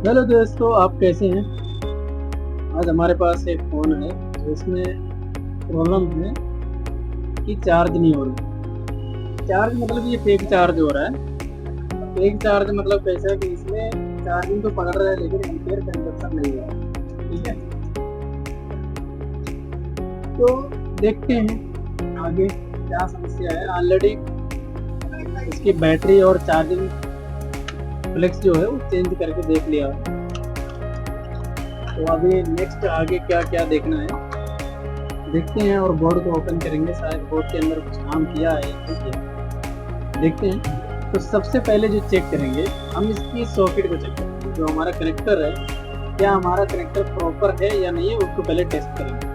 Hello दोस्तों, आप कैसे हैं। आज हमारे पास एक फ़ोन है जिसमें प्रॉब्लम है कि चार्ज नहीं हो रही। चार्ज मतलब ये फेक चार्ज हो रहा है। फेक चार्ज मतलब कैसा है कि इसमें चार्जिंग तो पकड़ रहा है लेकिन एम्पियर कंजप्शन नहीं हो रहा है। ठीक है, तो देखते हैं आगे क्या समस्या है। ऑलरेडी इसकी बैटरी और चार्जिंग फ्लेक्स जो है वो चेंज करके देख लिया है। तो अभी नेक्स्ट आगे क्या क्या देखना है देखते हैं, और बोर्ड को ओपन करेंगे। शायद बोर्ड के अंदर कुछ काम किया है या नहीं किया, देखते हैं। तो सबसे पहले जो चेक करेंगे, हम इसकी सॉकेट को चेक करेंगे। जो हमारा कनेक्टर है, क्या हमारा कनेक्टर प्रॉपर है या नहीं है, उसको पहले टेस्ट करेंगे।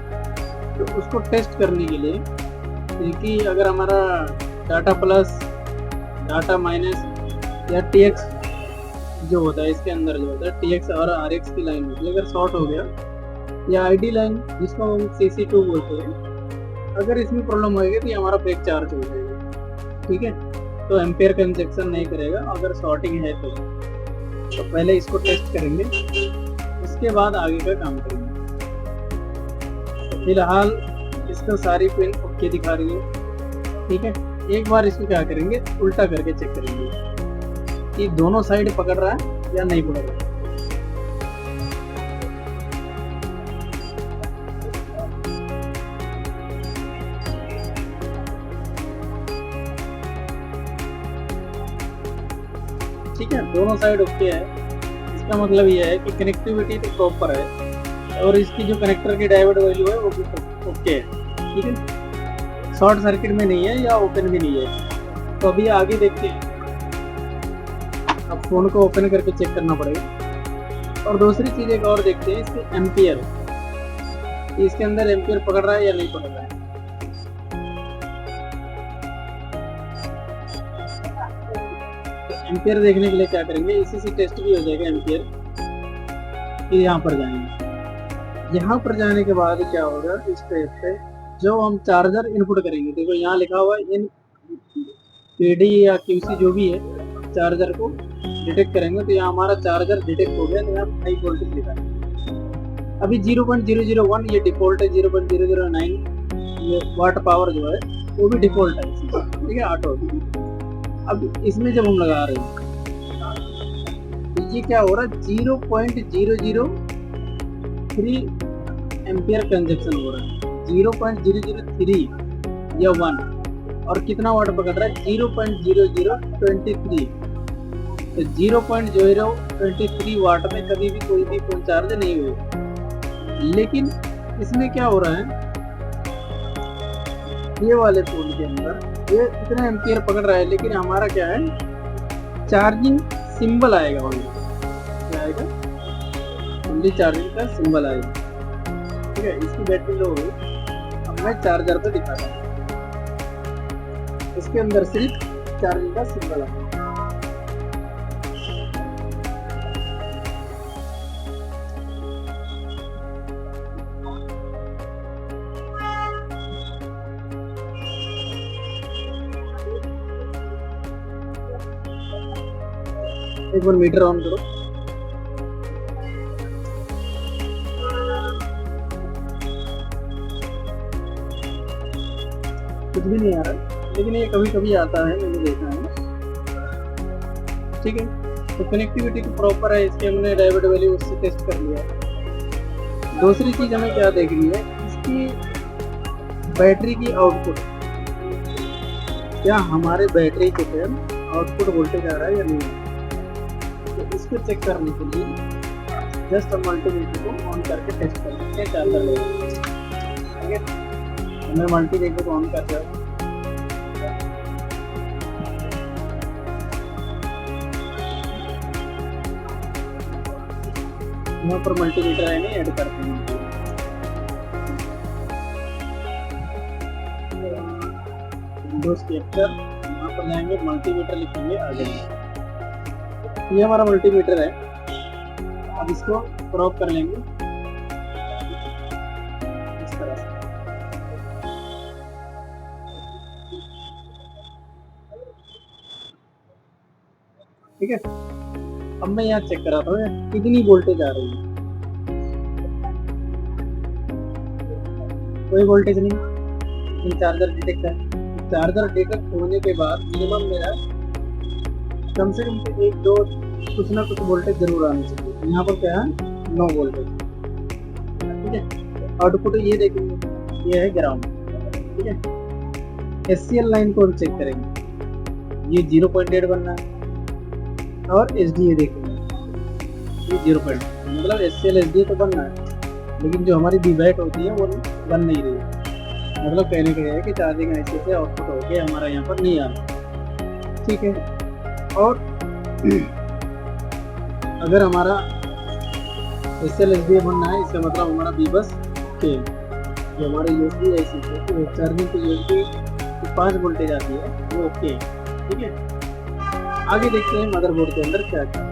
तो उसको टेस्ट करने के लिए, क्योंकि अगर हमारा डाटा प्लस, डाटा माइनस या टी एक्स जो होता है, इसके अंदर जो होता है टी एक्स और आर एक्स की लाइन होती है, अगर शॉर्ट हो गया, या आईडी लाइन जिसको हम CC2 बोलते हैं, अगर इसमें प्रॉब्लम होएगी तो ये हमारा फेक चार्ज हो जाएगा। ठीक है, तो एम्पेयर कंजक्शन नहीं करेगा अगर शॉर्टिंग है तो पहले इसको टेस्ट करेंगे, उसके बाद आगे का काम करेंगे। तो फिलहाल इसको सारी पिन ओके दिखा रही है। ठीक है, एक बार इसको क्या करेंगे, उल्टा करके चेक करेंगे कि दोनों साइड पकड़ रहा है या नहीं पकड़ रहा है। ठीक है, दोनों साइड ओके है। इसका मतलब ये है कि कनेक्टिविटी तो प्रॉपर है, और इसकी जो कनेक्टर की डायोड वैल्यू है वो भी ओके है। ठीक है, शॉर्ट सर्किट में नहीं है या ओपन भी नहीं है। तो अभी आगे देखते हैं। अब फोन को ओपन करके चेक करना पड़ेगा। और दूसरी चीज एक और देखते हैं, इसके एम्पियर, इसके अंदर एम्पियर पकड़ रहा है या नहीं पकड़ रहा है। एम्पियर देखने के लिए क्या करेंगे, इसी से टेस्ट भी हो जाएगा एम्पियर। फिर यहाँ पर जाएंगे। यहाँ पर जाने के बाद क्या होगा, इस पेज पे जो हम चार्जर इनपुट करेंगे, देखो यहाँ लिखा हुआ है इन PD या QC जो भी है, चार्जर को डिटेक्ट करेंगे। तो यहाँ हमारा चार्जर डिटेक्ट हो गया, तो यहाँ हाई वोल्टेज लिखा है। अभी 0.001 ये डिफॉल्ट है, 0.009 ये वाट पावर जो है वो भी डिफॉल्ट है। ठीक है, ऑटो। अब इसमें जब हम लगा रहे हैं तो ये क्या हो रहा है, 0.003 एम्पियर कंजक्शन हो रहा है। 0.003 या 1, और कितना वाट पकड़ रहा है, 0.0023। तो 0.023 वाट में कभी भी कोई भी फोन चार्ज नहीं हुई। लेकिन इसमें क्या हो रहा है, ये वाले फोन के अंदर ये इतना एम्पियर पकड़ रहा है, लेकिन हमारा क्या है, चार्जिंग सिंबल आएगा ओनली। क्या आएगा, ओनली चार्जिंग का सिंबल आएगा। ठीक है, इसकी बैटरी लो हो गई। अब मैं चार्जर पे दिखा रहा हूँ, इसके अंदर सिर्फ चार्जिंग का सिंबल आएगा। एक बार मीटर ऑन करो। कुछ भी नहीं आ रहा, लेकिन ये कभी कभी आता है, मैंने देखा है। ठीक है, तो कनेक्टिविटी तो प्रॉपर है, इसके हमने डायोड वैल्यू उससे टेस्ट कर लिया है। दूसरी चीज हमें क्या देखनी है, इसकी बैटरी की आउटपुट, क्या हमारे बैटरी के पेन आउटपुट वोल्टेज आ रहा है या नहीं आ रहा है। तो इसको चेक करने के लिए जस्ट हम मल्टीमीटर को ऑन करके टेस्ट कर सकते हैं चार्जर लेवल। ठीक है, मैं मल्टीमीटर को ऑन कर रहा हूँ। यहाँ पर मल्टीमीटर है, नहीं ऐड करते हैं। विंडोज कैप्चर, यहाँ पर जाएंगे, मल्टीमीटर लिखेंगे, आ जाएंगे। ये हमारा मल्टीमीटर है। अब इसको क्रॉप कर लेंगे इस तरह से। ठीक है, अब मैं यहाँ चेक करा था कितनी वोल्टेज आ रही है, कोई वोल्टेज नहीं, लेकिन चार्जर डिटेक्ट है। चार्जर डिटेक्ट होने के बाद मिनिमम मेरा कम से कम एक दो कुछ ना कुछ वोल्टेज जरूर आनी चाहिए। यहाँ पर क्या है, 9 वोल्टेज, ठीक है। आउटपुट ये देखेंगे, ये है ग्राउंड, ठीक है। SCL लाइन को हम चेक करेंगे, ये 0.8 बनना है, और SDA देखेंगे, ये 0. मतलब SCL SDA तो बनना है, लेकिन जो हमारी बीबैट होती है वो बन नहीं रही है। मतलब कहने का है कि चार्जिंग ऐसे से आउटपुट होके हमारा यहाँ पर नहीं आ रहा, ठीक है। और अगर हमारा SCL SDA बनना है, इसका मतलब हमारा बीबस के जो हमारे USB ऐसी है चार्जिंग की USB 5 वोल्टेज आती है वो ओके है, ठीक है। आगे देखते हैं मदरबोर्ड के अंदर क्या क्या।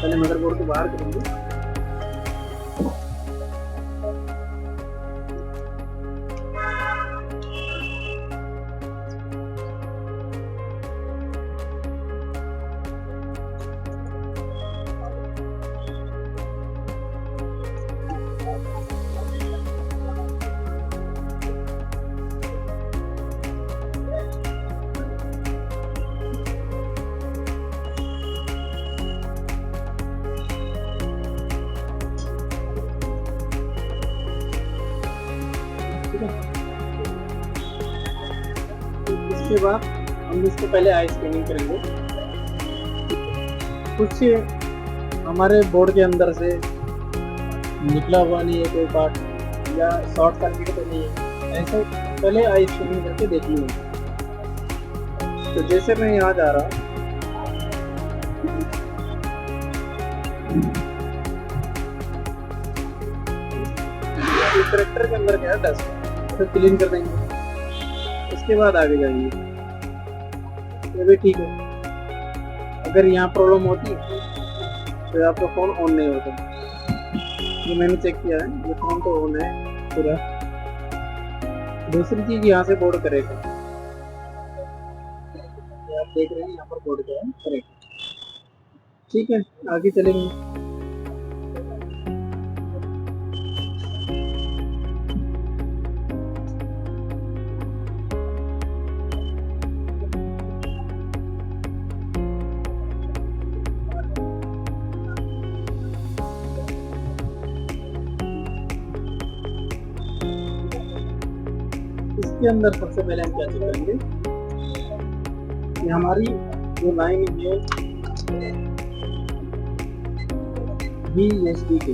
पहले मदरबोर्ड को बाहर करेंगे, ठीक है। इसके बाद हम इसको पहले आई स्कैनिंग करेंगे। कुछ हमारे बोर्ड के अंदर से निकला हुआ नहीं है कोई पार्ट, या शॉर्ट सर्किट तो नहीं है, ऐसे पहले आई स्कैनिंग करके देख ली। तो जैसे मैं यहाँ जा रहा हूँ, करेक्टर के अंदर क्या है डस्ट, तो क्लीन कर देंगे, उसके बाद आगे जाएंगे। ये भी ठीक है। अगर यहाँ प्रॉब्लम होती है तो आपका फ़ोन ऑन नहीं होता। ये मैंने चेक किया है, ये फ़ोन तो ऑन है पूरा। दूसरी चीज़ यहाँ से बोर्ड करेगा, आप देख रहे हैं यहाँ पर बोर्ड क्या है करेक्ट, ठीक है। आगे चलेंगे। इसके अंदर सबसे पहले हम क्या चेक करेंगे कि हमारी जो लाइन है USB के,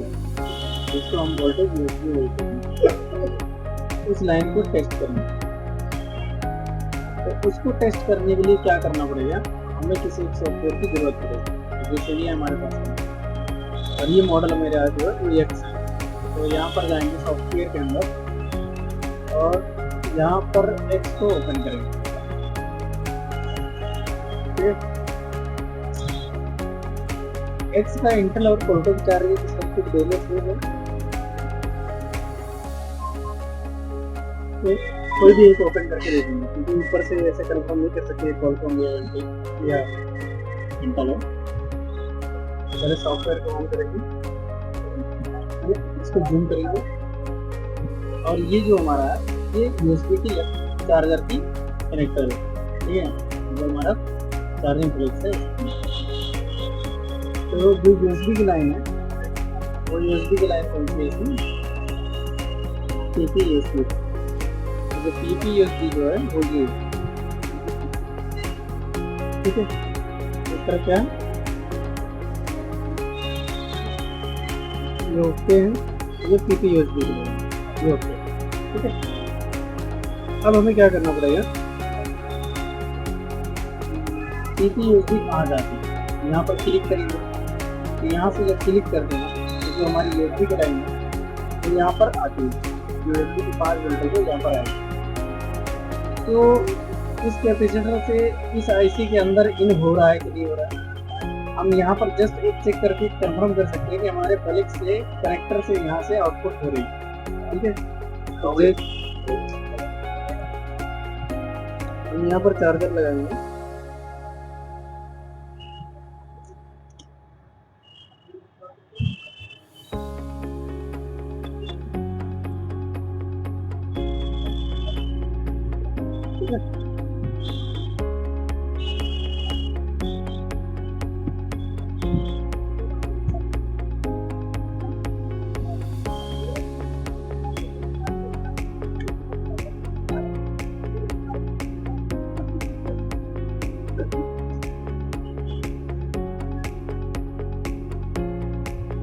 जिसको हम वोल्टेज USB बोलते हैं, उस लाइन को टेस्ट करेंगे। तो उसको टेस्ट करने के लिए क्या करना पड़ेगा, हमें किसी सॉफ्टवेयर की जरूरत पड़ेगी, जैसे ये हमारे पास, और ये मॉडल मेरे आज जो है EX है। तो यहाँ पर जाएंगे सॉफ्टवेयर के अंदर, और यहाँ पर X को ओपन करेंगे, X का इंटेल और कोल्टो की चार्ज सब कुछ दोनों सेम है। तो कोई भी एक ओपन करके देखेंगे, क्योंकि ऊपर से ऐसे कंफर्म नहीं कर सकते कोल्टो या इंटेल हो। पहले सॉफ्टवेयर को ऑन करेंगे, इसको जूम करेंगे, और ये जो हमारा है ये USB की चार्जर की कनेक्टर है, ठीक है, जो हमारा चार्जिंग प्लेट है। तो जो USB की लाइन है वो USB की लाइन कौन सी है, PP USB। तो जो PP USB जो है वो ये, ठीक है। इस तरह क्या है, ये ओके है, ये PP USB की लाइन है, ये ओके, ठीक है। अब हमें क्या करना पड़ेगा, PP USB कहाँ जाती है, यहाँ पर क्लिक करेंगे। तो यहाँ से जब क्लिक कर देना तो जो हमारी USB की लाइन है तो यहाँ पर आती है, USB की 5 वोल्टेज है यहाँ पर आएगी। तो इस कैपेसिटर से इस IC के अंदर इन हो रहा है कि नहीं हो रहा है, हम यहाँ पर जस्ट एक चेक करके कंफर्म कर सकते हैं कि हमारे फ्लेक्स से कनेक्टर से यहाँ से आउटपुट हो रही है, ठीक है। तो हम यहाँ पर चार्जर लगाएंगे, ठीक है।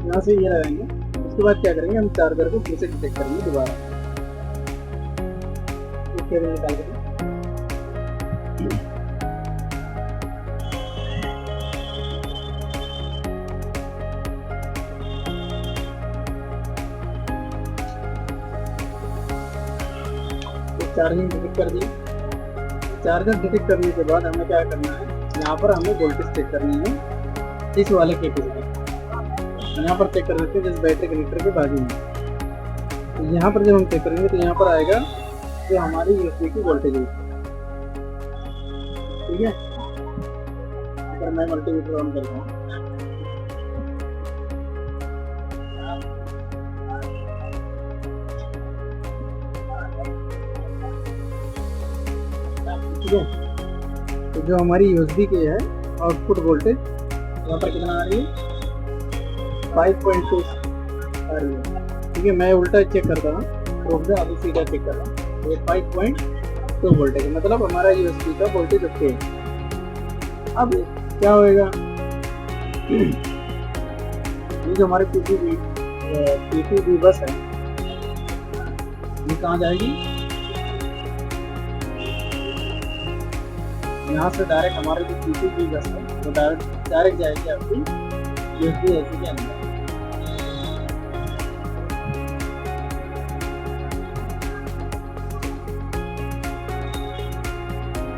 यहाँ से ये लगाएंगे। उसके बाद क्या करेंगे, हम चार्जर को फिर से डिटेक्ट करेंगे दोबारा। केबल निकाल देंगे। चार्जिंग डिटेक्ट कर दी। चार्जर डिटेक्ट करने के बाद हमें क्या करना है, यहाँ पर हमें वोल्टेज चेक करनी है इस वाले कैपेसिटर। यहाँ पर चेक कर सकते हैं जिस बैटरी कनेक्टर के बाजू में। तो यहाँ पर जब हम चेक करेंगे तो यहाँ पर आएगा जो हमारी यूएसबी की वोल्टेज है। ठीक है, अगर मैं मल्टीमीटर ऑन करता हूँ ठीक है, तो जो हमारी यूएसबी की है आउटपुट वोल्टेज यहाँ पर कितना आ रही है, 5.2 आ रही है। ठीक है, मैं उल्टा चेक करता हूँ, तो अभी सीधा चेक कर रहा हूँ। ये 5.2 वोल्टेज, मतलब हमारा यूएसबी का वोल्टेज ओके है। अब क्या होएगा, ये जो हमारे पीपीवी बस है ये कहाँ जाएगी, यहाँ से डायरेक्ट हमारे जो पीपीवी बस है वो डायरेक्ट जाएगी आपकी यूएसबी एसी के अंदर।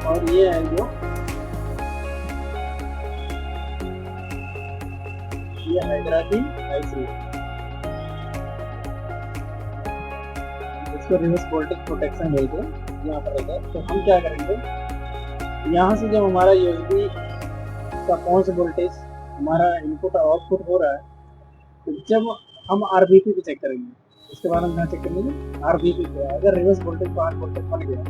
और ये है जो ये हाइड्रा की आईसी, इसको रिवर्स वोल्टेज प्रोटेक्शन बोलते हैं, यहाँ पर रहता है। तो हम क्या करेंगे, यहाँ से जब हमारा यूएसबी का कौन सा वोल्टेज हमारा इनपुट और आउटपुट हो रहा है, तो जब हम आरबीपी पे चेक करेंगे, उसके बाद हम कहाँ चेक करेंगे, आरबीपी पे। अगर रिवर्स वोल्टेज पावर वोल्टेज बन गया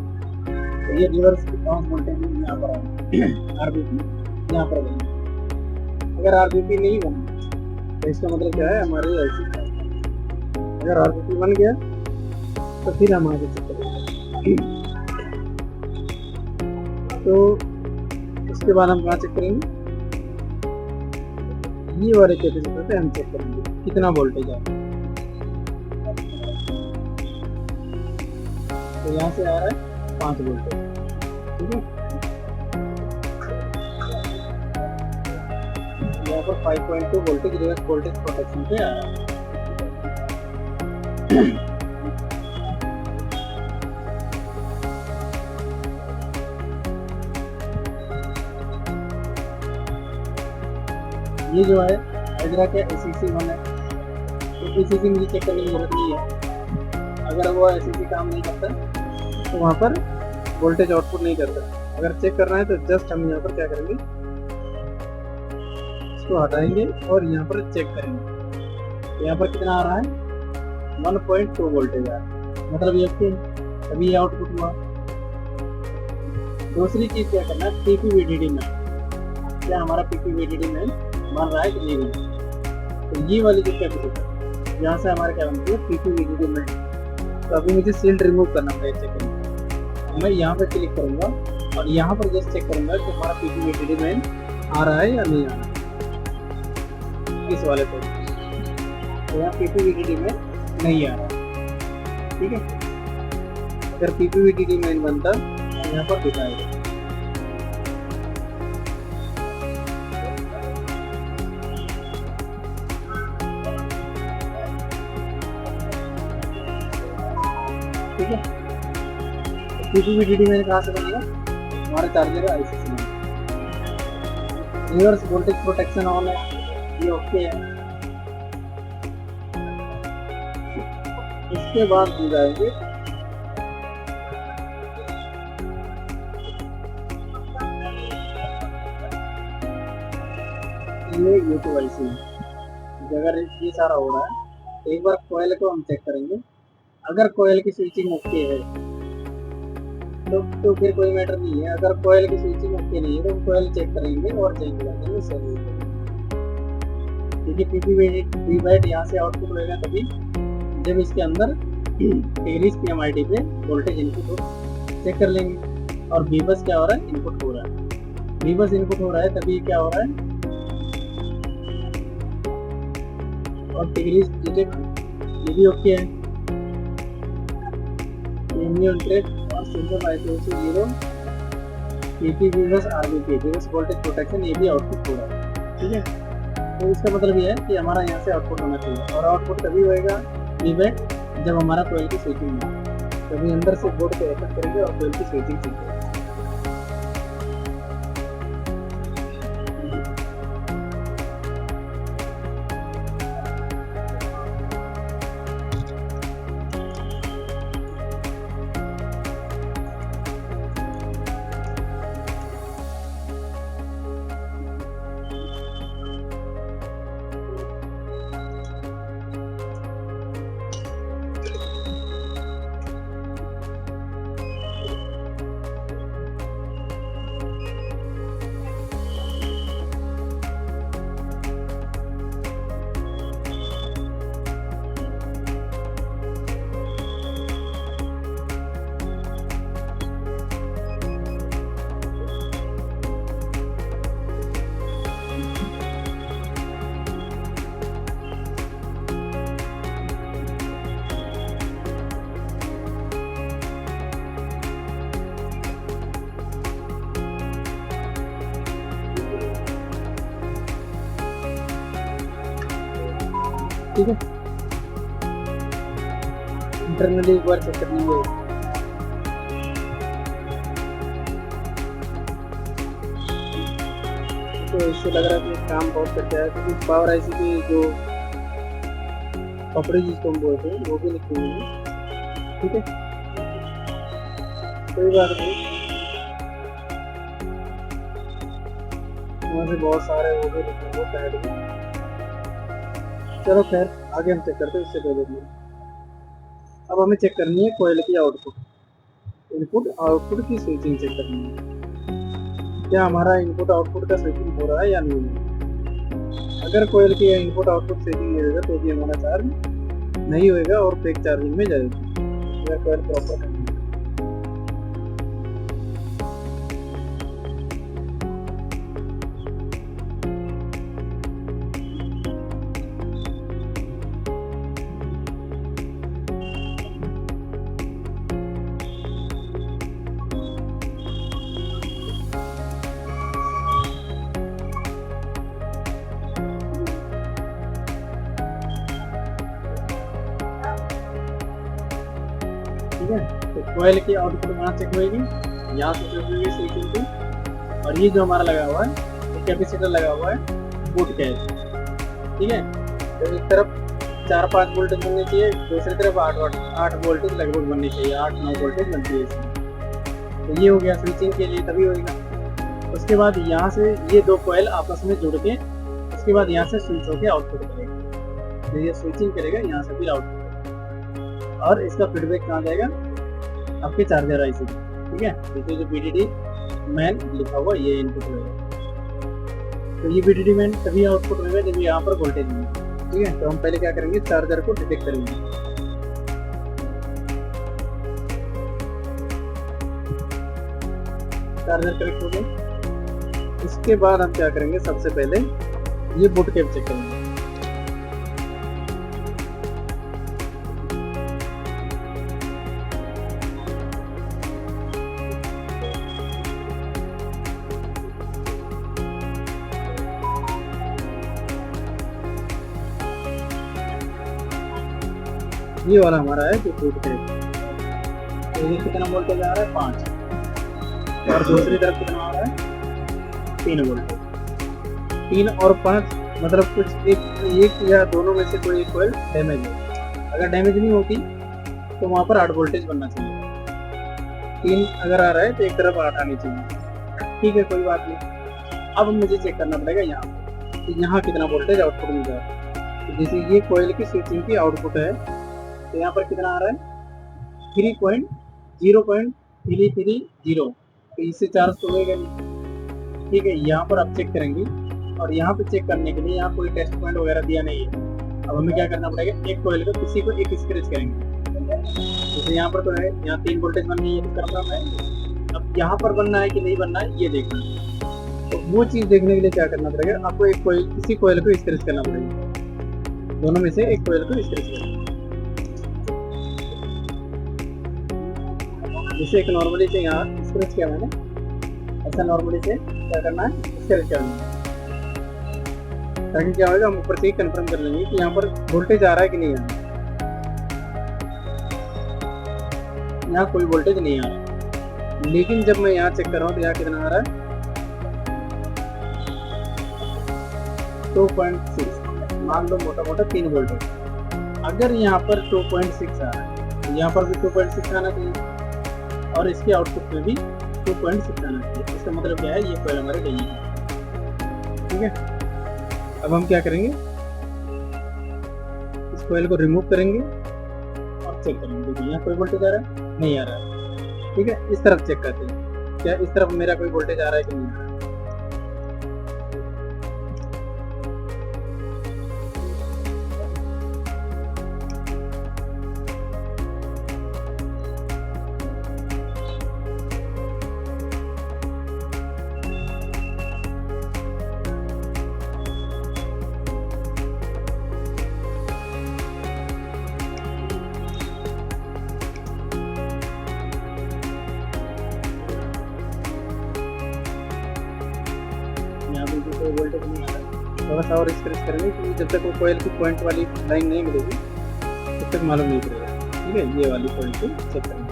तो ये रिवर्स पावर वोल्टेज यहाँ पर आएगा, आरबीपी यहाँ पर बनेगा। अगर आरबीपी नहीं बना तो इसका मतलब क्या है, हमारी ऐसी। अगर आरबीपी बन गया तो फिर हम आगे चेक करेंगे। तो उसके बाद हम कहाँ चेक करेंगे, ये वाले कैपेसिटर पे हम चेक करेंगे कितना वोल्टेज है। तो यहाँ से आ रहा है 5 वोल्टेज। ठीक है, यहाँ पर 5.2 वोल्टेज रिवर्स वोल्टेज प्रोटेक्शन पे आ रहा है। ये जो है हाइड्रा का ACC1 है, तो ACC मुझे चेक करने की जरूरत नहीं है। अगर वो ACC काम नहीं करता तो वहाँ पर वोल्टेज आउटपुट नहीं करता। अगर चेक करना है तो जस्ट हम यहाँ पर क्या करेंगे, इसको हटाएंगे और यहाँ पर चेक करेंगे। यहाँ पर कितना आ रहा है, 1.2 वोल्टेज आ रहा है, मतलब ये अभी आउटपुट हुआ। दूसरी चीज क्या करना है, पीपीवीडीडी में क्या हमारा पीपीवीडीडी में बन रहा है कि नहीं बन रहा। तो ये वाली जो कैपेसिटर यहाँ से हमारे क्या बनती है, पीपीवीडीडी में। तो अभी मुझे सील्ड रिमूव करना पड़ेगा चेक करना। मैं यहाँ पे क्लिक करूँगा और यहाँ पर जस्ट चेक करूँगा कि हमारा पीपीवीडीडी में आ रहा है या नहीं आ रहा है, इस वाले पे। तो यहाँ पीपीवीडीडी में नहीं आ रहा है। ठीक है, अगर पीपीवीडीडी में बनता तो यहाँ पर दिखाएगा। ठीक है, पीपीवीडीडी में कहाँ से बनेगा, हमारे चार्जर आईसी से। रिवर्स वोल्टेज प्रोटेक्शन ऑन है, ये ओके है। इसके बाद हम जाएंगे ये यूट्यूब आईसी। अगर ये सारा हो रहा है तो एक बार कोयल को हम चेक करेंगे। अगर कोयल की स्विचिंग ओके है तो फिर कोई मैटर नहीं है। अगर कोयल की स्विचिंग ओके नहीं है तो कोयल चेक करेंगे और चेंज कर देंगे सही, क्योंकि पीपी बैट यहाँ से आउटपुट होगा तभी जब इसके अंदर टेरिस PMID पे वोल्टेज इनपुट हो, चेक कर लेंगे। और बीबस क्या हो रहा है, इनपुट हो रहा है, बीबस इनपुट हो रहा है तभी क्या हो रहा है। और टेरिस डिटेक्ट ये भी ओके है, और simple IPOC 0 P P bypass RBP bypass voltage protection ये भी आउटपुट हो रहा है, ठीक है। तो इसका मतलब ये है कि हमारा यहाँ से आउटपुट होना चाहिए, और आउटपुट तभी होएगा बीबैट जब हमारा कोयल की स्विचिंग हो, तभी अंदर से बोर्ड पे ओपन करेंगे और कोयल की स्विचिंग सीखेंगे। ठीक है, इंटरनली एक बार चेक कर लेंगे। तो इससे लग रहा है कि काम बहुत करता है, क्योंकि पावर IC की जो कपड़े जिसको हम बोलते हैं वो भी लिखे हुए हैं, ठीक है, कोई बात नहीं। वहाँ से बहुत सारे वो भी लिखे हुए पैड भी। चलो खैर आगे हम चेक करते हैं, उससे पहले भी अब हमें चेक करनी है कोयल की आउटपुट, इनपुट आउटपुट की स्विचिंग चेक करनी है, क्या हमारा इनपुट आउटपुट का स्विचिंग हो रहा है या नहीं। अगर कोयल की इनपुट आउटपुट स्विचिंग नहीं होगा तो भी हमारा चार्ज नहीं होएगा और फेक चार्जिंग में जाएगी। कोयल प्रॉपर है। ठीक है, तो कोयल की आउटपुट वहाँ चेक होगी, यहाँ से चेक होगी स्विचिंग की। और ये जो हमारा लगा हुआ है तो कैपेसिटर लगा हुआ है बूट कैच, ठीक है। तो एक तरफ 4-5 वोल्टेज बनने चाहिए, दूसरी तरफ 8 वोल्टेज लगभग बननी चाहिए, 8-9 वोल्टेज बनती है इसमें। तो ये हो गया स्विचिंग के लिए, तभी होगा। उसके बाद यहाँ से ये दो कोयल आपस में जुड़ के उसके बाद यहाँ से स्विच होकर आउटपुट करेगा, तो ये स्विचिंग करेगा यहाँ से फिर आउटपुट, और इसका फीडबैक कहाँ जाएगा, आपके चार्जर IC, ठीक है। देखिए जो VDD मैन लिखा हुआ ये इनपुट होगा, तो ये VDD मैन तभी आउटपुट होगा जब यहाँ पर वोल्टेज नहीं, ठीक है। तो हम पहले क्या करेंगे, चार्जर को डिटेक्ट करेंगे। चार्जर कनेक्ट हो गया। इसके बाद हम क्या करेंगे, सबसे पहले ये बूट कैप चेक करेंगे। ये वाला हमारा है जो बूट कैप, तो ये कितना वोल्टेज आ रहा है 5, और दूसरी तरफ कितना आ रहा है 3 वोल्टेज। 3 और 5 मतलब कुछ एक या दोनों में से कोई एक कोयल डैमेज है। अगर डैमेज नहीं होती तो वहाँ पर 8 वोल्टेज बनना चाहिए। 3 अगर आ रहा है तो एक तरफ 8 आनी चाहिए, ठीक है, कोई बात नहीं। अब मुझे चेक करना पड़ेगा यहाँ कि यहाँ कितना वोल्टेज आउटपुट मिल रहा है। तो जैसे ये कोयल की स्विचिंग की आउटपुट है, तो यहाँ पर कितना आ रहा है 0.3 330, तो इससे चार्ज तो होएगा नहीं। ठीक है, यहाँ पर आप चेक करेंगे और यहाँ पे चेक करने के लिए यहाँ कोई टेस्ट पॉइंट वगैरह दिया नहीं है। अब हमें क्या करना पड़ेगा, एक कोयल को किसी को एक स्क्रैच करेंगे। जैसे यहाँ पर तो है, यहाँ 3 वोल्टेज बननी है तो करना है। अब यहाँ पर बनना है कि नहीं बनना है ये देखना है। तो वो चीज़ देखने के लिए क्या करना पड़ेगा, आपको एक कोयल, किसी कोयल को स्क्रैच करना पड़ेगा। दोनों में से एक कोयल को स्क्रैच करना। जैसे एक नॉर्मली से यहाँ स्क्रैच किया मैंने, ऐसा नॉर्मली से क्या करना है, स्क्रैच करना है, ताकि क्या होगा हम ऊपर से ही कंफर्म कर लेंगे कि यहाँ पर वोल्टेज आ रहा है कि नहीं आ रहा है। यहाँ कोई वोल्टेज नहीं आ रहा, लेकिन जब मैं यहाँ चेक कर रहा हूँ तो यहाँ कितना आ रहा है, 2.6, मान लो मोटा मोटा 3 वोल्ट है। अगर यहाँ पर 2.6 आ रहा है तो यहाँ पर भी 2.6 आना चाहिए और इसके आउटपुट में भी 2.6 आना चाहिए। इसका मतलब क्या है, ये कोयल हमारे डीसी है। ठीक है, अब हम क्या करेंगे, इस कोयल को रिमूव करेंगे और चेक करेंगे। देखिए यहाँ कोई वोल्टेज आ रहा है, नहीं आ रहा है। ठीक है, इस तरफ चेक करते हैं, क्या इस तरफ मेरा कोई वोल्टेज आ रहा है कि नहीं आ रहा है। यहाँ पे भी कोई वोल्टेज नहीं आ रहा। थोड़ा सा और स्क्रैच करेंगे क्योंकि जब तक वो कोयल की पॉइंट वाली लाइन नहीं मिलेगी तब तक मालूम नहीं पड़ेगा। ठीक है, ये वाली पॉइंट को चेक करेंगे।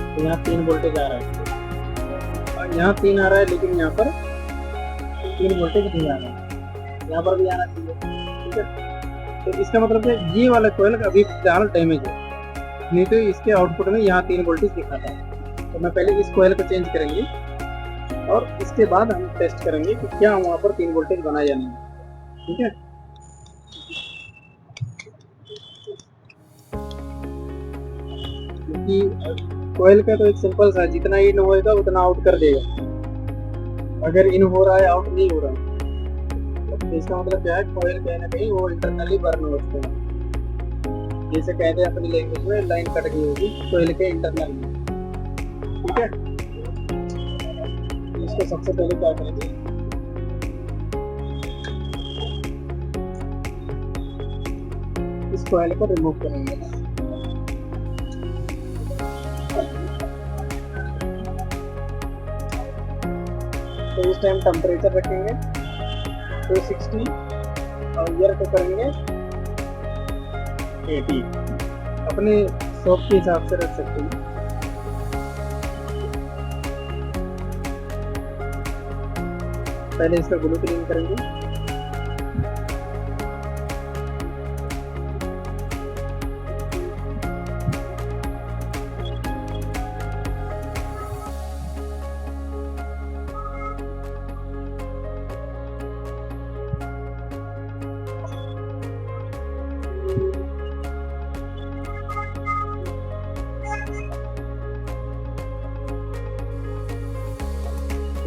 तो यहाँ 3 वोल्टेज आ रहा है और यहाँ 3 आ रहा है, लेकिन यहाँ पर 3 वोल्टेज नहीं आ रहा है, यहाँ पर भी आना चाहिए। ठीक है, तो इसका मतलब है ये वाला कोयल अभी फिलहाल डैमेज है, नहीं तो इसके आउटपुट में यहाँ 3 वोल्टेज दिखाता है। तो मैं पहले इस कोयल को चेंज करेंगे और इसके बाद हम टेस्ट करेंगे कि क्या वहाँ पर 3 वोल्टेज बना या नहीं। ठीक है, क्योंकि कोयल का तो एक सिंपल सा, जितना इन होएगा उतना आउट कर देगा। अगर इन हो रहा है आउट नहीं हो रहा है तो इसका मतलब क्या है, कोयल कहीं ना कहीं वो इंटरनली बर्न हो सकते हैं। जैसे कहते हैं अपनी लैंग्वेज में, लाइन कट गई होगी कोयल के इंटरनल में। ठीक है, इसको सबसे पहले क्या करेंगे, इस कोयल को रिमूव करेंगे। तो इस टाइम टेम्परेचर रखेंगे 260 और ईयर को करेंगे 80। अपने शॉप के हिसाब से रख सकते हैं। पहले इसका ग्लू क्लीन करेंगे।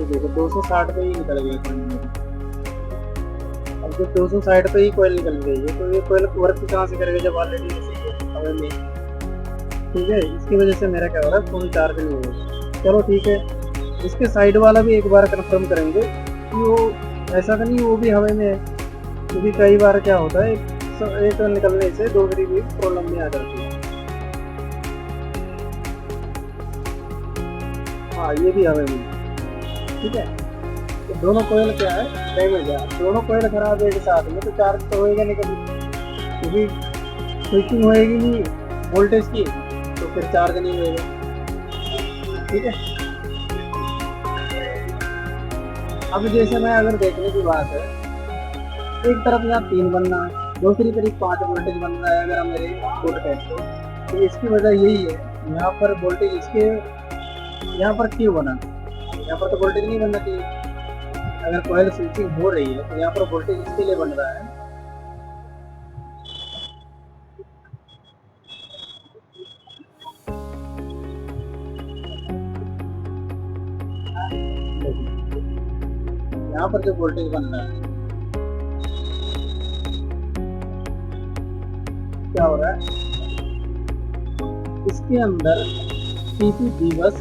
देखो 260 पे ही निकल गया पानी। अब जब 260 पे ही कोयल निकल गई है तो ये कोयल वर्क कहाँ से करेगा जब ऑलरेडी हवा में। ठीक है, इसकी वजह से मेरा क्या हो रहा है, फोन चार्ज नहीं हो रहा। चलो ठीक है, इसके साइड वाला भी एक बार कंफर्म करेंगे कि वो ऐसा तो नहीं वो भी हवा में है, क्योंकि कई बार क्या होता है एक निकलने से दूसरी भी प्रॉब्लम में आ जाती है। हाँ, ये भी हवा में। ठीक है, तो दोनों कोयल क्या है, डैमेज है। दोनों कोयल खराब है एक साथ में तो चार्ज तो होएगा नहीं कभी, क्योंकि स्विचिंग होएगी नहीं वोल्टेज की तो फिर चार्ज नहीं होएगा। ठीक है, अब जैसे मैं अगर देखने की बात है, एक तरफ यहाँ 3 बनना है, दूसरी तरफ 5 वोल्टेज बनना है अगर मेरे बोर्ड टेस्ट। तो इसकी वजह यही है, यहाँ पर वोल्टेज इसके यहाँ पर क्यों बना, यहाँ पर तो वोल्टेज नहीं बनना चाहिए। अगर कॉइल स्विचिंग हो रही है तो यहाँ पर वोल्टेज इसके लिए बन रहा है, यहाँ पर जो वोल्टेज बन रहा है क्या हो रहा है, इसके अंदर पीपी बस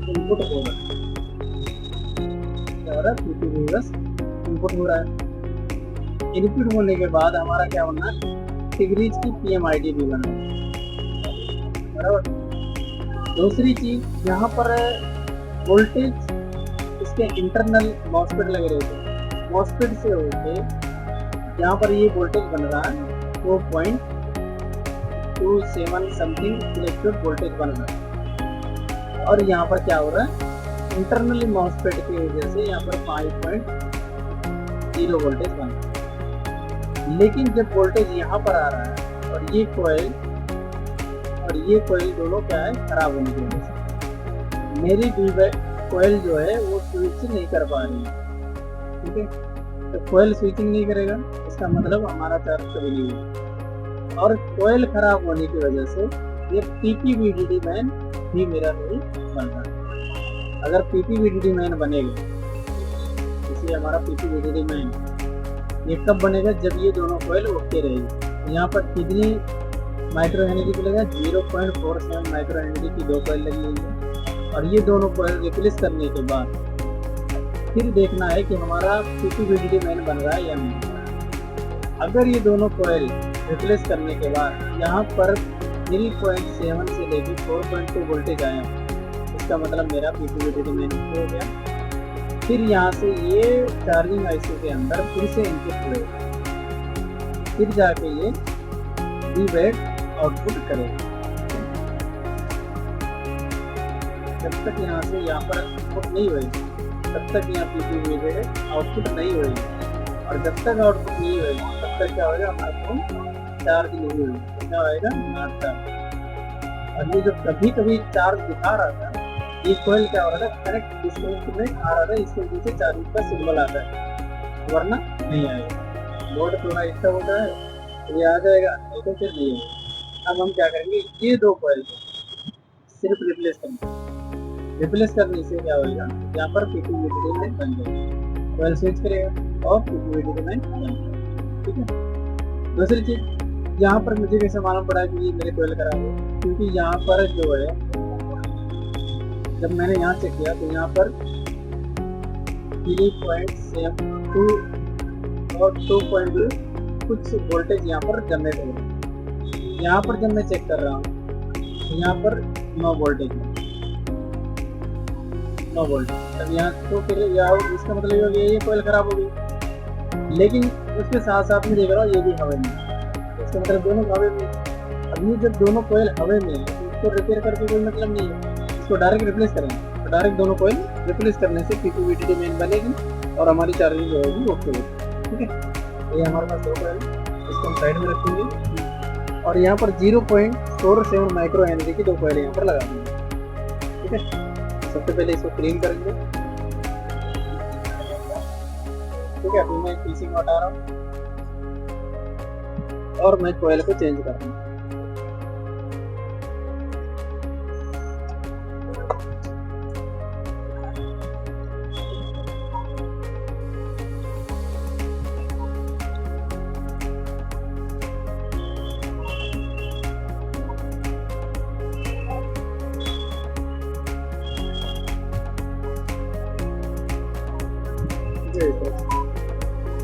इनपुट हो रहा है, क्या हो रहा है, पीपी बस इनपुट हो रहा है। इनपुट होने के बाद हमारा क्या बनना है, टिग्रीज की पीएमआईडी भी बनना है, बराबर। दूसरी चीज यहाँ पर वोल्टेज इसके इंटरनल मॉसफेट लगे रहे थे, मॉसफेट से होके यहाँ पर ये वोल्टेज बन रहा है 4.27 समथिंग इलेक्ट्रोड वोल्टेज बन रहा है। और यहाँ पर क्या हो रहा है, इंटरनली मॉसफेट की वजह से यहाँ पर 5.0 वोल्टेज बन रहा है। लेकिन जब वोल्टेज यहाँ पर आ रहा है और ये कोयल दोनों क्या है, खराब होने की वजह से मेरी कोयल जो है वो स्विच नहीं कर पा रही है, ठीक है। तो कोयल स्विचिंग नहीं करेगा, इसका मतलब हमारा चार्ज कभी नहीं होगा। और कोयल खराब होने की वजह से ये पीपीवीडीडी मैन भी मेरा नहीं बन रहा। अगर पीपीवीडीडी मैन बनेगा, इसे हमारा पीपीवीडीडी मैन ये कब बनेगा, जब ये दोनों कोयल ओके रहेगी। यहाँ पर कितनी माइक्रो हेनरी लगेगा, 0.47 माइक्रो हेनरी की 2 कोयल लगी हुई है। और ये दोनों कोयल रिप्लेस करने के बाद फिर देखना है कि हमारा पीपीवीडीडी मैन बन रहा है या नहीं। अगर ये दोनों कोयल रिप्लेस करने के बाद यहाँ पर 3.7 से लेकर 4.2 वोल्टेज आया, इसका मतलब मेरा पीपीवीडीडी मैन हो गया। फिर यहाँ से ये चार्जिंग आईसी के अंदर फिर से इनपुट हुए, फिर जाके ये डी-वेट आउटपुट करेगा। जब तक यहाँ से यहाँ पर आउटपुट नहीं होगी तब तक यहाँ पीपीवीडीडी आउटपुट नहीं होगी। और जब तक आउटपुट नहीं होगा तब तक क्या होगा, हमारा फोन चार्ज नहीं होगा, तो क्या होगा, नॉट चार्ज। और ये जब कभी कभी चार्ज दिखा रहा था, ये कोयल क्या हो रहा था, करेक्ट डिस्कनेक्ट में आ रहा था, इसके नीचे चार्जिंग का सिंबल आता है, वरना नहीं आएगा। लोड थोड़ा एक्स्ट्रा होता है तो ये आ जाएगा, नहीं तो फिर नहीं होगा। अब हम क्या करेंगे, ये 2 कोयल को सिर्फ रिप्लेस करने से क्या होगा, यहाँ पर पीपीवीडीडी मैन बन जाएगा, कोयल स्विच करेगा और पीपीवीडीडी मैन बन जाएगा, ठीक है। दूसरी चीज, यहाँ पर मुझे कैसे मालूम पड़ा कि ये मेरे कोयल खराब है, क्योंकि यहाँ पर जो है जब मैंने यहाँ चेक किया तो यहाँ पर 3.72 और 2.2 कुछ वोल्टेज यहाँ पर जनरेट हो रहा है। यहाँ पर जब मैं चेक कर रहा हूँ तो यहाँ पर 9 वोल्टेज है, 9 वोल्ट। तब यहाँ तो फिर यहाँ इसका मतलब हो गया ये कोयल खराब हो गई। लेकिन उसके साथ साथ में देख रहा हूँ ये भी हवा में, इसका मतलब दोनों हवा में। अब ये जब दोनों कोयल हवा में है तो इसको रिपेयर करके कोई मतलब नहीं है, इसको डायरेक्ट रिप्लेस करेंगे। तो डायरेक्ट दोनों कोयल रिप्लेस करने से पीपीवीडीडी मैन बनेगी और हमारी चार्जिंग जो होगी ओके होगी, ठीक है। ये हमारे पास 2 कोयल, इसको हम साइड में रखेंगे और यहाँ पर 0.47 माइक्रो हेनरी की 2 कोयल यहाँ पर लगा देंगे, ठीक है। सबसे पहले इसको क्लीन करेंगे, ठीक है। अभी मैं पीसिंग हटा रहा हूँ और मैं कोयल को चेंज कर रहा हूँ।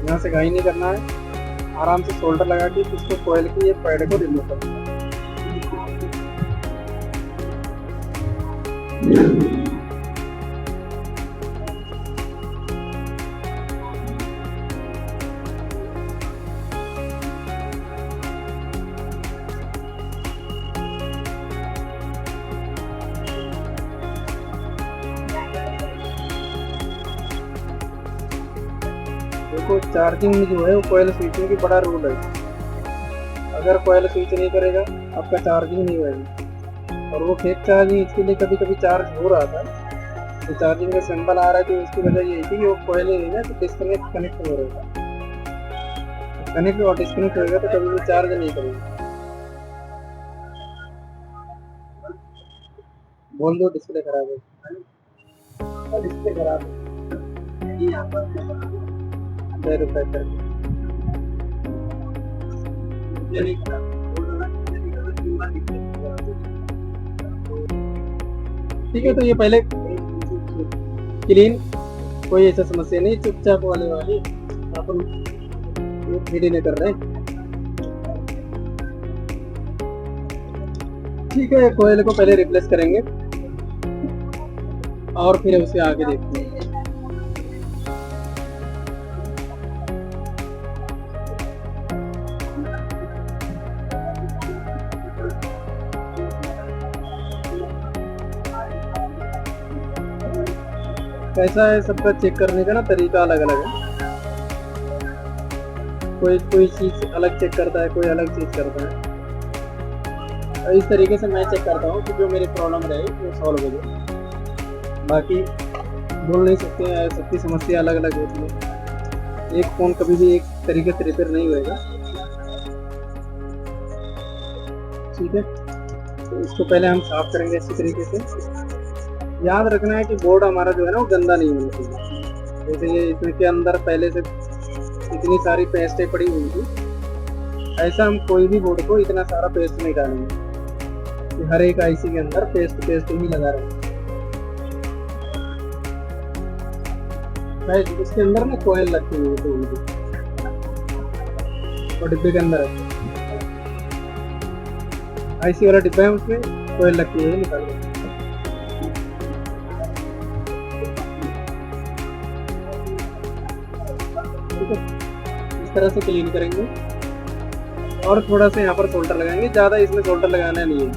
यहाँ से घाई नहीं करना है, आराम से शोल्डर लगा के इसको कोयल की ये पैड को रिमूव करना है। देखो चार्जिंग में जो है वो कोयल स्विचिंग की बड़ा रूल है। अगर कोयल स्विच नहीं करेगा आपका चार्जिंग नहीं होगा। और वो फेक चार्जिंग, इसके लिए कभी कभी चार्ज हो रहा था तो चार्जिंग का सिंबल आ रहा है, तो उसकी वजह ये थी कि वो कोयल है ना, तो डिस्कनेक्ट कनेक्ट हो रहा है, कनेक्ट और डिस्कनेक्ट होगा तो कभी भी चार्ज नहीं करेगा। बोल दो डिस्प्ले खराब है, डिस्प्ले खराब है, 10 रुपए करके। ठीक है, तो ये पहले क्लीन, कोई ऐसा समस्या नहीं, चुपचाप वाले वाली अपन वीडियो नहीं कर रहे। ठीक है, कोयल को पहले रिप्लेस करेंगे और फिर उसे आगे देखते हैं। कैसा है, सबका चेक करने का ना तरीका अलग अलग है। कोई चीज अलग चेक करता है, कोई अलग चीज करता है। तो इस तरीके से मैं चेक करता हूँ कि जो मेरी प्रॉब्लम रहे वो सॉल्व हो जाए। बाकी बोल नहीं सकते हैं, सबकी समस्या अलग अलग होती है, एक फ़ोन कभी भी एक तरीके से रिपेयर नहीं होएगा। ठीक है, तो इसको पहले हम साफ करेंगे अच्छी तरीके से। याद रखना है कि बोर्ड हमारा जो है ना वो गंदा नहीं होना चाहिए। जैसे ये इसके अंदर पहले से इतनी सारी पेस्टें पड़ी हुई थी, ऐसा हम कोई भी बोर्ड को इतना सारा पेस्ट नहीं डालेंगे कि हर एक आईसी के अंदर पेस्ट ही लगा रहे हैं। इसके अंदर ना कोयल रखी हुई है, तो उनकी और डिब्बे के अंदर है आईसी वाला डिब्बा है, उसमें कोयल रखी हुई है, निकाल लो। ठीक है, इस तरह से क्लीन करेंगे और थोड़ा सा यहाँ पर सोल्डर लगाएंगे। ज़्यादा इसमें सोल्डर लगाना नहीं है,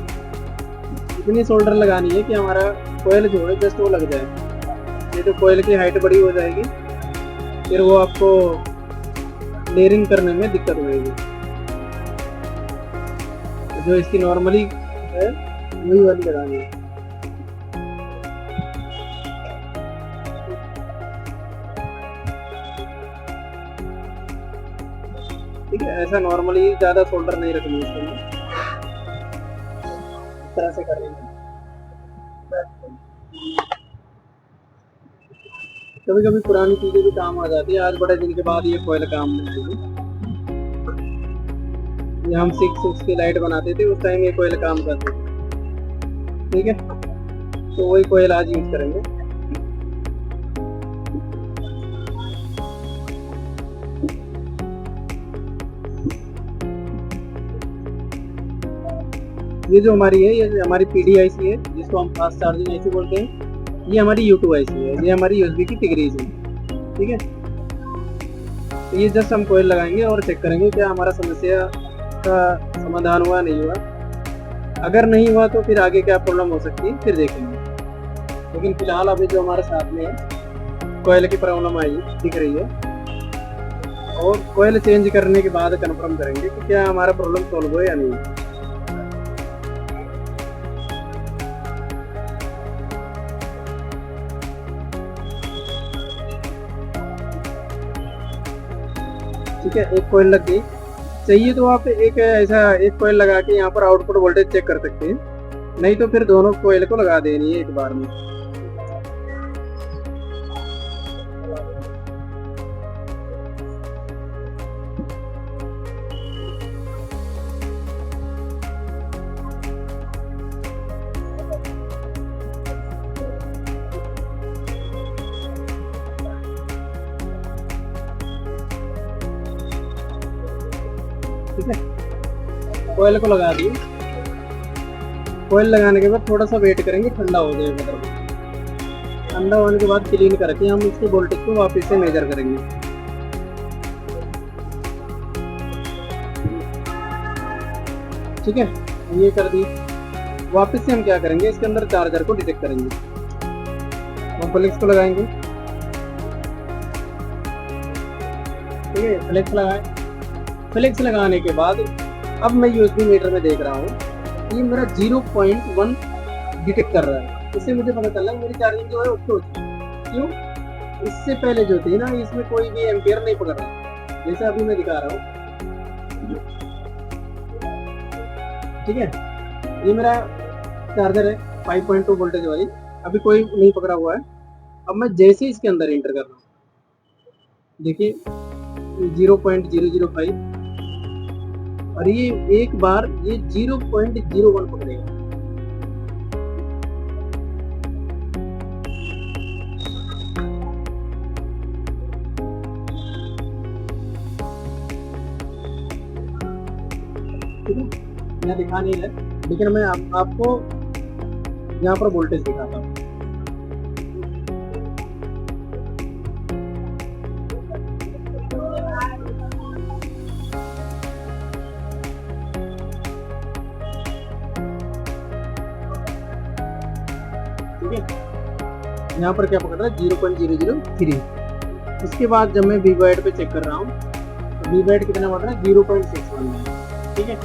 इतनी सोल्डर लगानी है कि हमारा कोयल जो है जस्ट वो लग जाए। नहीं तो कोयल की हाइट बड़ी हो जाएगी, फिर वो आपको लेयरिंग करने में दिक्कत होगी। जो इसकी नॉर्मली है वही वाली लगानी है। ठीक है, ऐसा नॉर्मली ज़्यादा सोल्डर नहीं रखनी है इसमें, इस तरह से कर लेंगे। कभी कभी पुरानी चीज़ें भी काम आ जाती है, आज बड़े दिन के बाद ये कोयल काम नहीं आएगी। ये हम 6 की लाइट बनाते थे, उस टाइम ये कोयल काम करते थे। ठीक है, तो वही कोयल आज यूज करेंगे। ये जो हमारी है, ये हमारी PD आईसी है, जिसको हम फास्ट चार्जिंग आईसी बोलते हैं। ये हमारी U2 आईसी है, ये हमारी USB की टिगरीज है। ठीक है, तो ये जस्ट हम कोयल लगाएंगे और चेक करेंगे क्या हमारा समस्या का समाधान हुआ नहीं हुआ। अगर नहीं हुआ तो फिर आगे क्या प्रॉब्लम हो सकती है फिर देखेंगे। लेकिन फिलहाल अभी जो हमारे साथ में है कोयल की प्रॉब्लम आई दिख रही है, और कोयल चेंज करने के बाद कन्फर्म करेंगे कि क्या हमारा प्रॉब्लम सॉल्व हुआ या नहीं। ठीक है, एक कोयल लग गई। चाहिए तो आप एक ऐसा एक कोयल लगा के यहाँ पर आउटपुट वोल्टेज चेक कर सकते हैं, नहीं तो फिर दोनों कोयल को लगा देनी है एक बार में। ठीक है, कोयल को लगा दिए। कोयल लगाने के बाद थोड़ा सा वेट करेंगे, ठंडा हो जाएगा। मतलब ठंडा होने के बाद क्लीन करके हम इसकी वोल्टेज को वापस से मेजर करेंगे। ठीक है, ये कर दी। वापस से हम क्या करेंगे, इसके अंदर चार्जर को डिटेक्ट करेंगे, फ्लेक्स को लगाएंगे। ठीक है, फ्लेक्स लगाए। फ्लेक्स लगाने के बाद अब मैं USB मीटर में देख रहा हूँ, ये मेरा 0.1 डिटेक्ट कर रहा है। इससे मुझे पता चला मेरी चार्जिंग जो है ओके हो चुकी है। क्यों? इससे पहले जो थी ना इसमें कोई भी एम्पियर नहीं पकड़ रहा, जैसे अभी मैं दिखा रहा हूँ। ठीक है, ये मेरा चार्जर है 5.2 वोल्टेज वाली, अभी कोई नहीं पकड़ा हुआ है। अब मैं जैसे ही इसके अंदर एंटर कर रहा हूँ, देखिए 0.005, और ये एक बार ये 0.01 पकड़ेगा। ठीक है, मैं दिखा नहीं है, लेकिन मैं आपको यहाँ पर वोल्टेज दिखाता हूँ। ठीक है, यहाँ पर क्या पकड़ रहा है 0.003। उसके बाद जब मैं वीवैट पे चेक कर रहा हूँ तो वीवैट कितना पड़ रहा है 0.61। ठीक है,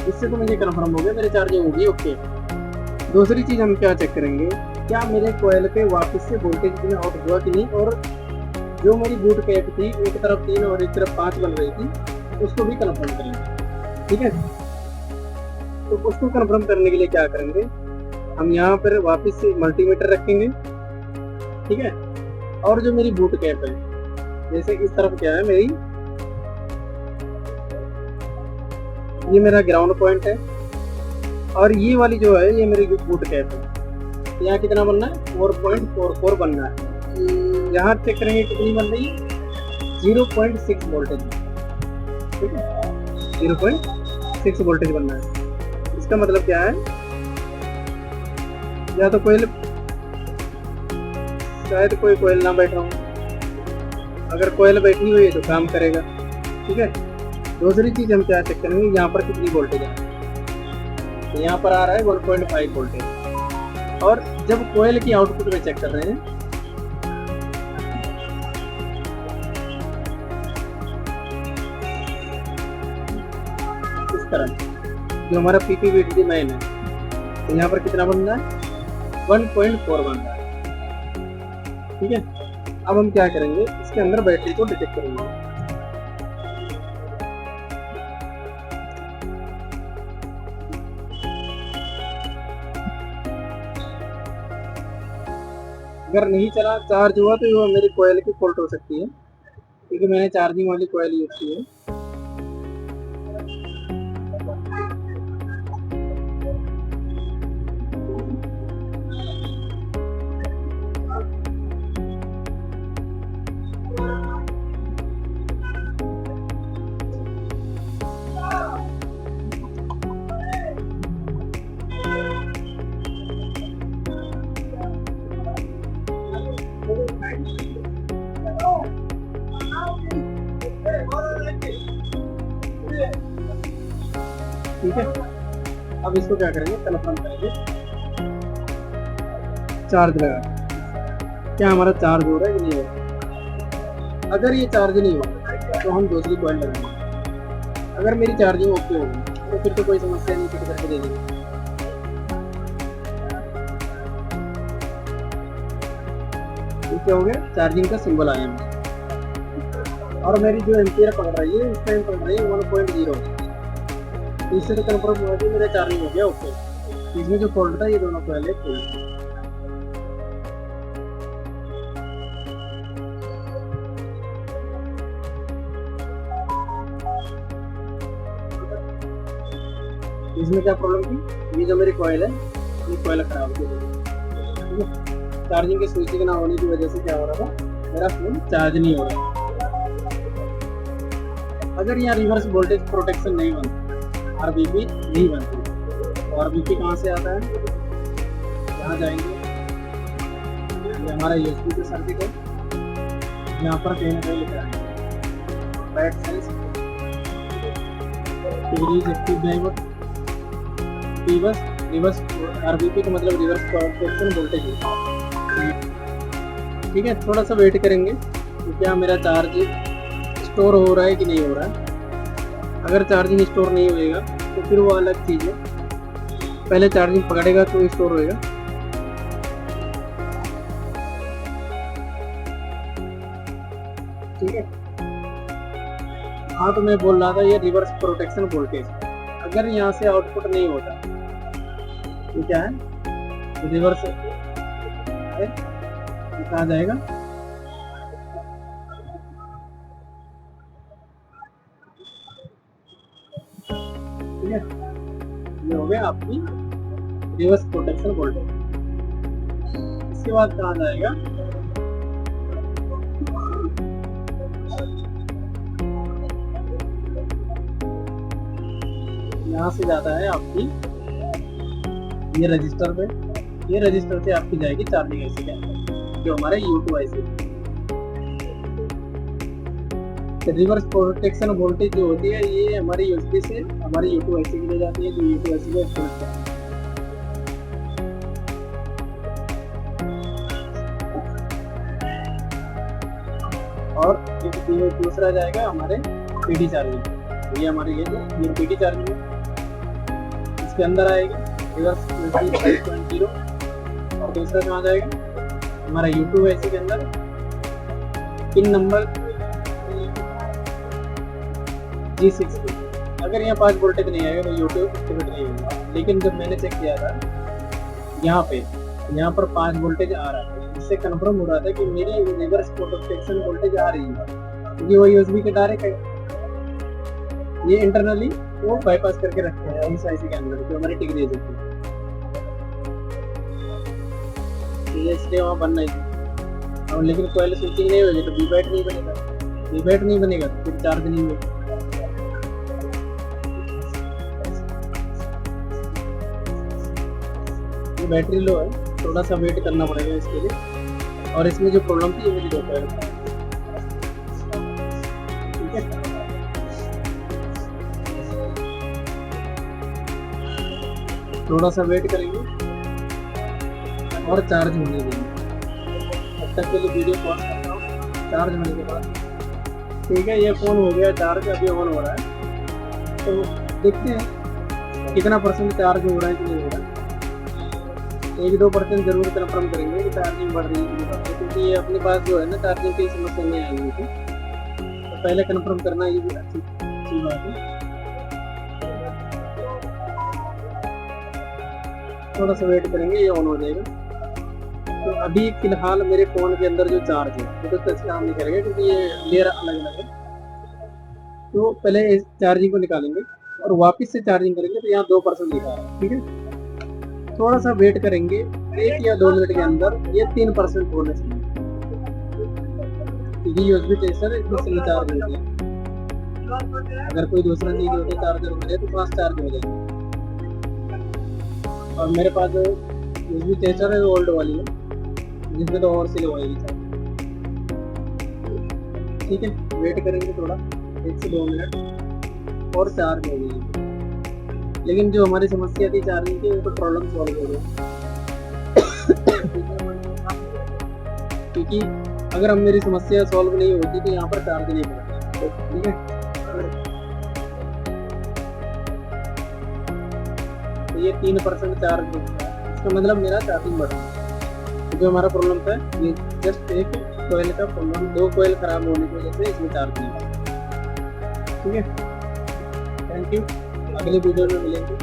इससे तो मुझे कन्फर्म हो गया मेरी चार्जिंग होगी ओके। दूसरी चीज़ हम क्या चेक करेंगे, क्या मेरे कोयल पे वापस से वोल्टेज में आउट हुआ कि नहीं, और जो मेरी बूट कैप थी एक तरफ 3 और एक तरफ 5 बन रही थी उसको भी कन्फर्म करेंगे। ठीक है, तो उसको कन्फर्म करने के लिए क्या करेंगे, हम यहाँ पर वापस से मल्टीमीटर रखेंगे। ठीक है, और जो मेरी बूट कैप है, जैसे इस तरफ क्या है मेरी, ये मेरा ग्राउंड पॉइंट है, और ये वाली जो है ये मेरी बूट कैप है। यहाँ कितना बनना है 4.44 बनना है। यहाँ चेक करेंगे कितनी बन रही है 0.6 वोल्टेज। ठीक है, 0.6 वोल्टेज बनना है। इसका मतलब क्या है, या तो कोयल, शायद कोई कोयल ना बैठ रहा हूँ, अगर कोयल बैठी हुई है तो काम करेगा। ठीक है, दूसरी चीज़ हम क्या चेक करेंगे, यहाँ पर कितनी वोल्टेज है, तो यहाँ पर आ रहा है 1.5 वोल्टेज। और जब कोयल की आउटपुट में चेक कर रहे हैं, इस तरह जो हमारा पीपीवीटी मैन है, तो यहाँ पर कितना बन रहा है 1.4 बन रहा है। ठीक है, अब हम क्या करेंगे, इसके अंदर बैटरी को डिटेक्ट करेंगे। अगर नहीं चला, चार्ज हुआ, तो वो मेरी कोयल की फॉल्ट हो सकती है, क्योंकि मैंने चार्जिंग वाली कोयल यूज की है। ठीक है, अब इसको क्या करेंगे, कन्फर्म करेंगे चार्ज लगा, क्या हमारा चार्ज हो रहा है कि नहीं हो रहा। अगर ये चार्ज नहीं हो तो हम दूसरी कॉइल लगाएंगे। अगर मेरी चार्जिंग ओके होगी तो फिर तो कोई समस्या नहीं, फिट करके दे देंगे। क्या हो गया, चार्जिंग का सिंबल आया है, और मेरी जो एम्पियर पकड़ रही है इस टाइम पकड़ रही है 1.0। इससे तो कन्फर्म हुआ कि मेरा चार्जिंग हो गया ओके। इसमें जो फॉल्ट था ये दोनों पहले फॉल्ट। इसमें क्या प्रॉब्लम थी, ये जो मेरी कॉइल है ये कॉइल खराब हो गई। चार्जिंग के स्विचिंग ना होने की वजह से क्या हो रहा था, मेरा फोन चार्ज नहीं हो रहा। अगर यहाँ रिवर्स वोल्टेज प्रोटेक्शन नहीं बनता, आरबीपी नहीं बनती, और आरबीपी कहाँ से आता है, यहाँ जाएंगे, ये हमारा यूएसबी का सर्किट है, यहाँ पर कहीं ना कहीं लिखा है bat sense series active driver reverse. Reverse RBP का मतलब रिवर्स प्रोटेक्शन वोल्टेज है। ठीक है, थोड़ा सा वेट करेंगे कि क्या मेरा चार्ज स्टोर हो रहा है कि नहीं हो रहा है। अगर चार्जिंग स्टोर नहीं होएगा तो फिर वो अलग चीज़ है, पहले चार्जिंग पकड़ेगा तो स्टोर होएगा। ठीक है। हाँ, तो मैं बोल रहा था ये रिवर्स प्रोटेक्शन वोल्टेज, अगर यहाँ से आउटपुट नहीं होता तो क्या है, रिवर्स कहा जाएगा, ठीक है। ये हो गया आपकी रिवर्स प्रोटेक्शन वोल्टेज। इसके बाद कहा जाएगा यहाँ से जाता है आपकी ये रजिस्टर पे, ये रजिस्टर से आपकी जाएगी चार्जिंग आईसी के अंदर, जो हमारे U2 IC. Reverse protection voltage जो होती है ये हमारी यूएसबी से हमारी U2 आईसी के लिए जाती है, जो U2 आईसी को एक्सपोज करती है। और दूसरा जाएगा हमारे पीडी चार्जिंग, ये हमारे ये पीडी चार्जिंग है, इसके अंदर आएगी रिवर्स 5.0। और दूसरा कहाँ जाएगा, हमारा U2 आईसी के अंदर पिन नंबर G60। अगर यहाँ 5 वोल्टेज नहीं आएगा तो U2 एक्टिवेट नहीं होगा, लेकिन जब मैंने चेक किया था यहाँ पर 5 वोल्टेज आ रहा है, इससे कंफर्म हो रहा था कि मेरी रिवर्स प्रोटेक्शन वोल्टेज आ रही है, क्योंकि वो यूएसबी के डायरेक्ट है, ये इंटरनली वो बाईपास करके रखते हैं इस आईसी के अंदर, जो हमारी टिग्रेज होती है, इसलिए वहाँ बनना ही है। और लेकिन कोयल स्विचिंग नहीं होगी तो वीबैट नहीं बनेगा, वीबैट नहीं बनेगा तो फिर चार्ज नहीं होगा। ये बैटरी लो है, थोड़ा सा वेट करना पड़ेगा इसके लिए। और इसमें जो प्रॉब्लम थी ये मुझे दोपहर में, ठीक है। थोड़ा सा वेट करेंगे और चार्ज होने देंगे, तब तक के लिए वीडियो पॉज करता हूँ चार्ज होने के बाद, ठीक है। ये फ़ोन हो गया चार्ज, अभी ऑन हो रहा है, तो देखते हैं कितना परसेंट चार्ज हो रहा है कि नहीं हो रहा है। 1-2% जरूर कन्फर्म करेंगे कि चार्जिंग बढ़ रही है, क्योंकि ये अपने पास जो है ना चार्जिंग की समस्या नहीं आएगी थी, तो पहले कन्फर्म करना ये भी अच्छी बात है। थोड़ा सा वेट करेंगे, ये ऑन हो जाएगा। तो अभी फिलहाल मेरे फ़ोन के अंदर जो चार्ज है वो तो टच काम नहीं करेगा, क्योंकि ये लेयर अलग अलग है। तो पहले इस चार्जिंग को निकालेंगे और वापस से चार्जिंग करेंगे, तो यहाँ 2% दिखा रहा है, ठीक है। थोड़ा सा वेट करेंगे, 1 या 2 मिनट के अंदर ये 3% होना चाहिए, क्योंकि यूएसबी टेस्टर इसमें सिंगल चार्ज होती है। अगर कोई दूसरा नहीं होता चार्जर हो जाए तो फास्ट चार्ज हो जाएगा। और मेरे पास जो यूएसबी टेस्टर है वो ओल्ड वाली है, जिसमें तो और स्लो होएगी चार्ज, ठीक है। वेट करेंगे थोड़ा 1 से 2 मिनट और चार्ज हो जाएगी। लेकिन जो हमारी समस्या थी चार्जिंग की, वो तो प्रॉब्लम सॉल्व हो गया, क्योंकि अगर हम मेरी समस्या सॉल्व नहीं होती तो यहाँ पर चार्ज नहीं होता, ठीक है। तो ये 3% चार्ज हो गया, इसका मतलब मेरा चार्जिंग बढ़ा। तो जो हमारा प्रॉब्लम था ये जस्ट एक कोयल का प्रॉब्लम, 2 कोयल खराब होने की वजह से इसमें चार्ज नहीं हुआ, ठीक है। थैंक यू, अगले वीडियो में मिलेंगे।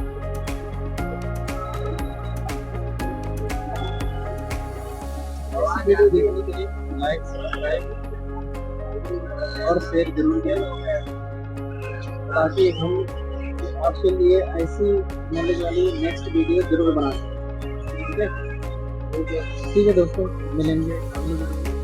वीडियो देखने के लिए लाइक, सब्सक्राइब और शेयर जरूर करें, ताकि हम आपके लिए ऐसी नॉलेज वाली नेक्स्ट वीडियो जरूर बना सकें, ठीक है। ठीक है दोस्तों, मिलेंगे अगले वीडियो में।